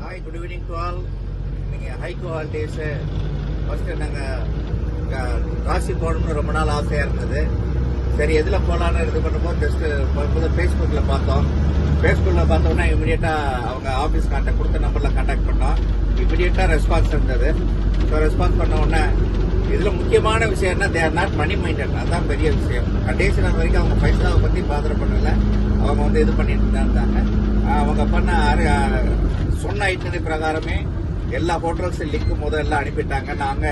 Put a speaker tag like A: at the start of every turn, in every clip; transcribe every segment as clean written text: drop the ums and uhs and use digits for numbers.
A: Hi, good evening to all. நீங்கள் high qualities first நாங்கள் காசி போகணும்னு ரொம்ப நாள் ஆசையாக இருந்தது. சரி எதில் போகலான்னு இது பண்ணும்போது ஜஸ்ட்டு ஃபேஸ்புக்கில் பார்த்தோம். ஃபேஸ்புக்கில் பார்த்தோம்னா இமீடியட்டாக அவங்க ஆஃபீஸ் கான்டாக்ட் கொடுத்த நம்பரில் கான்டாக்ட் பண்ணோம். இமீடியட்டாக ரெஸ்பான்ஸ் இருந்தது. ஸோ ரெஸ்பான்ஸ் பண்ண உடனே இதில் முக்கியமான விஷயம்னா they are not money minded. அதுதான் பெரிய விஷயம். கடைசி நாள் வரைக்கும் அவங்க பைசாவை பற்றி பாத்திரம் பண்ணலை. அவங்க வந்து இது பண்ணிட்டு தான் இருந்தாங்க. அவங்க பண்ண சொன்ன ஐட்டனி பிரகாரமே எல்லா ஹோட்டல்ஸ் லிங்க் முதல்ல அனுப்பிட்டாங்க.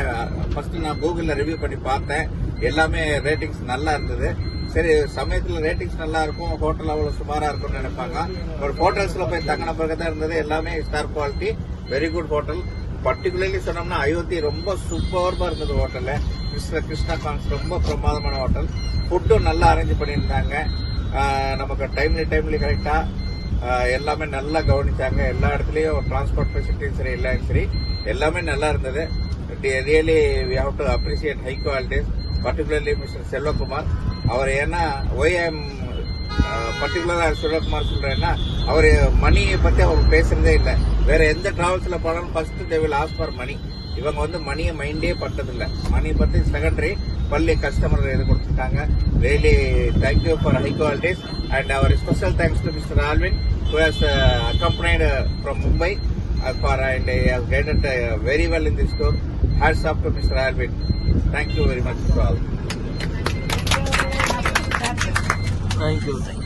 A: ஃபர்ஸ்ட் நான் கூகுளில் ரிவ்யூ பண்ணி பார்த்தேன். எல்லாமே ரேட்டிங்ஸ் நல்லா இருந்தது. சரி சமயத்தில் ரேட்டிங்ஸ் நல்லா இருக்கும், ஹோட்டல் அவ்வளோ சுமாராக இருக்கும்னு நினைப்பாங்க. ஒரு ஹோட்டல்ஸில் போய் தங்கின பிறகு தான் இருந்தது. எல்லாமே star quality, very good hotel. Particularly சொன்னோம்னா அயோத்தி ரொம்ப சூப்பர்பா இருந்தது ஹோட்டலில். கிருஷ்ணா கான்ஸ் ரொம்ப பிரமாதமான ஹோட்டல். ஃபுட்டும் நல்லா அரேஞ்ச் பண்ணியிருந்தாங்க. நமக்கு டைம்லி கரெக்டாக எல்லாமே நல்லா கவனிச்சாங்க. எல்லா இடத்துலையும் டிரான்ஸ்போர்ட் ஃபெசிலிட்டியும் சரி எல்லாம் சரி எல்லாமே நல்லா இருந்தது. Really we have to appreciate high qualities, particularly mister Selvakumar. அவர் ஏன்னா ஒய்எம் பர்டிகுலரா செல்வகுமார் சொல்றேன்னா அவர் மணியை பத்தி அவர் பேசுறதே இல்லை. வேற எந்த டிராவல்ஸ்ல போனாலும் first they will ask for money. இவங்க வந்து மணியை மைண்டே பட்டதில்லை. மணி பத்தி செகண்டரி, பள்ளி கஸ்டமர் இது கொடுத்துருக்காங்க. Really thank you for high qualities and our special thanks to Mister Alvin who has accompanied from Mumbai and he has guided very well in this tour. Hats off to Mr. Alvin. Thank you very much to all.
B: Thank you.